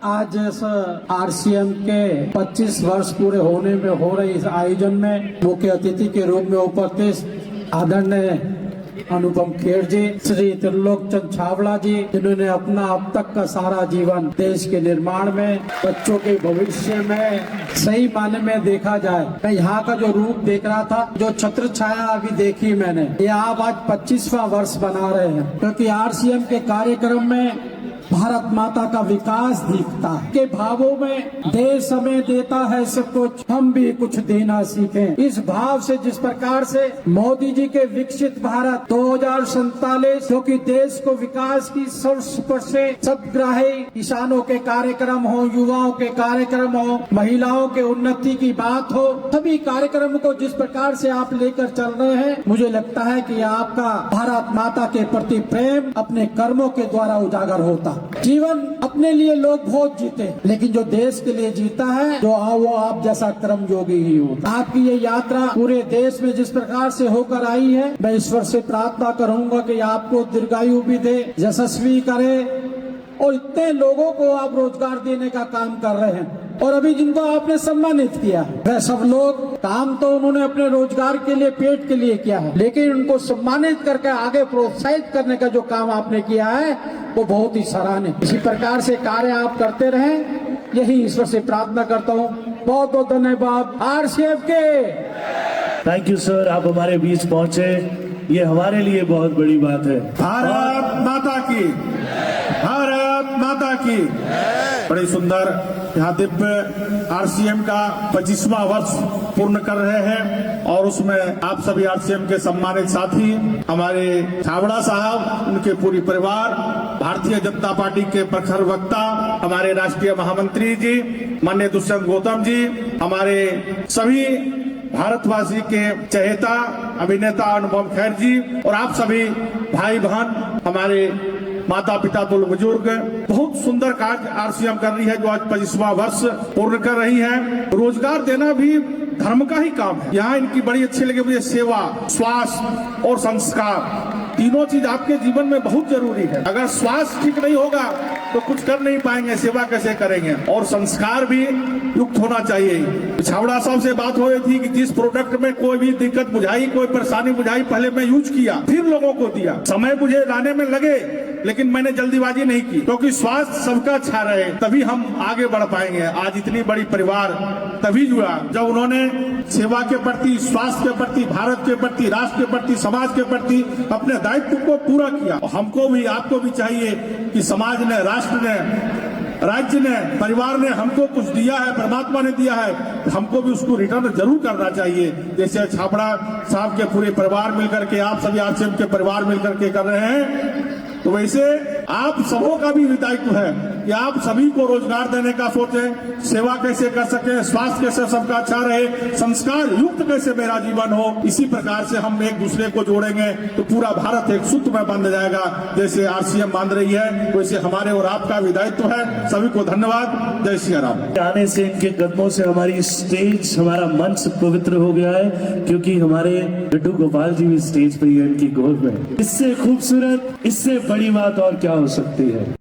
आज इस आरसीएम के 25 वर्ष पूरे होने में हो रहे इस आयोजन में मुख्य अतिथि के रूप में उपस्थित आदरणीय अनुपम खेर जी, श्री त्रिलोक चंद छावड़ा जी, जिन्होंने अपना अब तक का सारा जीवन देश के निर्माण में, बच्चों के भविष्य में सही मायने में देखा जाए, मैं यहाँ का जो रूप देख रहा था, जो छत्र छाया अभी देखी मैंने, ये आप आज 25वां वर्ष बना रहे हैं, क्योंकि आरसीएम के कार्यक्रम में भारत माता का विकास दिखता है के भावों में देश हमें देता है सब कुछ, हम भी कुछ देना सीखें। इस भाव से जिस प्रकार से मोदी जी के विकसित भारत 2047 जो कि देश को विकास की सर्वस्पर्शी सदग्राही किसानों के कार्यक्रम हो, युवाओं के कार्यक्रम हो, महिलाओं के उन्नति की बात हो, सभी कार्यक्रम को जिस प्रकार से आप लेकर चल रहे हैं, मुझे लगता है कि आपका भारत माता के प्रति प्रेम अपने कर्मों के द्वारा उजागर होता। जीवन अपने लिए लोग बहुत जीते, लेकिन जो देश के लिए जीता है जो वो आप जैसा कर्म योगी ही होता। आपकी ये यात्रा पूरे देश में जिस प्रकार से होकर आई है, मैं ईश्वर से प्रार्थना करूंगा कि आपको दीर्घायु भी दे, यशस्वी करे और इतने लोगों को आप रोजगार देने का काम कर रहे हैं। और अभी जिनको आपने सम्मानित किया है, वह सब लोग काम तो उन्होंने अपने रोजगार के लिए, पेट के लिए किया है, लेकिन उनको सम्मानित करके आगे प्रोत्साहित करने का जो काम आपने किया है वो बहुत ही सराहनीय। इसी प्रकार से कार्य आप करते रहें, यही ईश्वर से प्रार्थना करता हूँ। बहुत बहुत धन्यवाद आरसीएफ के। थैंक यू सर, आप हमारे बीच पहुंचे, ये हमारे लिए बहुत बड़ी बात है। भारत माता की, भारत माता की। बड़ी सुंदर यहाँ दिव्य आरसीएम का 25वां वर्ष पूर्ण कर रहे हैं और उसमें आप सभी आरसीएम के सम्मानित साथी, हमारे छावड़ा साहब, उनके पूरी परिवार, भारतीय जनता पार्टी के प्रखर वक्ता, हमारे राष्ट्रीय महामंत्री जी माननीय दुष्यंत गौतम जी, हमारे सभी भारतवासी के चहेता अभिनेता अनुपम खेर जी और आप सभी भाई बहन, हमारे माता पिता तो बुजुर्ग, बहुत सुंदर कार्य आरसीएम कर रही है जो आज 25वां वर्ष पूर्ण कर रही है। रोजगार देना भी धर्म का ही काम है। यहाँ इनकी बड़ी अच्छी लगी मुझे सेवा, स्वास्थ्य और संस्कार, तीनों चीज आपके जीवन में बहुत जरूरी है। अगर स्वास्थ्य ठीक नहीं होगा तो कुछ कर नहीं पाएंगे, सेवा कैसे करेंगे, और संस्कार भी युक्त होना चाहिए। छावड़ा साहब से बात हो रही थी कि जिस प्रोडक्ट में कोई भी दिक्कत बुझाई, कोई परेशानी बुझाई, पहले मैं यूज किया, फिर लोगों को दिया। समय मुझे लाने में लगे, लेकिन मैंने जल्दीबाजी नहीं की, क्योंकि स्वास्थ्य सबका अच्छा रहे तभी हम आगे बढ़ पाएंगे। आज इतनी बड़ी परिवार तभी जुड़ा जब उन्होंने सेवा के प्रति, स्वास्थ्य के प्रति, भारत के प्रति, राष्ट्र के प्रति, समाज के प्रति अपने दायित्व को पूरा किया। हमको भी, आपको भी चाहिए कि समाज ने, राष्ट्र ने, राज्य ने, परिवार ने हमको कुछ दिया है, परमात्मा ने दिया है, हमको भी उसको रिटर्न जरूर करना चाहिए। जैसे छापड़ा साहब के पूरे परिवार मिलकर के, आप सभी आरसीएम के परिवार मिलकर के कर रहे हैं, तो वैसे आप सबों का भी दायित्व है कि आप सभी को रोजगार देने का सोचें, सेवा कैसे कर सके, स्वास्थ्य कैसे सबका अच्छा रहे, संस्कार युक्त कैसे मेरा जीवन हो। इसी प्रकार से हम एक दूसरे को जोड़ेंगे तो पूरा भारत एक सूत्र में बंध जाएगा। जैसे आरसीएम बांध रही है, वैसे हमारे और आपका भी दायित्व है। सभी को धन्यवाद। जय श्री राम। आने से इनके कदमों से हमारी स्टेज, हमारा मंच पवित्र हो गया है, क्योंकि हमारे लड्डू गोपाल जी भी स्टेज पर ही है इनकी गोद में। इससे खूबसूरत, इससे बड़ी बात और क्या हो सकती है।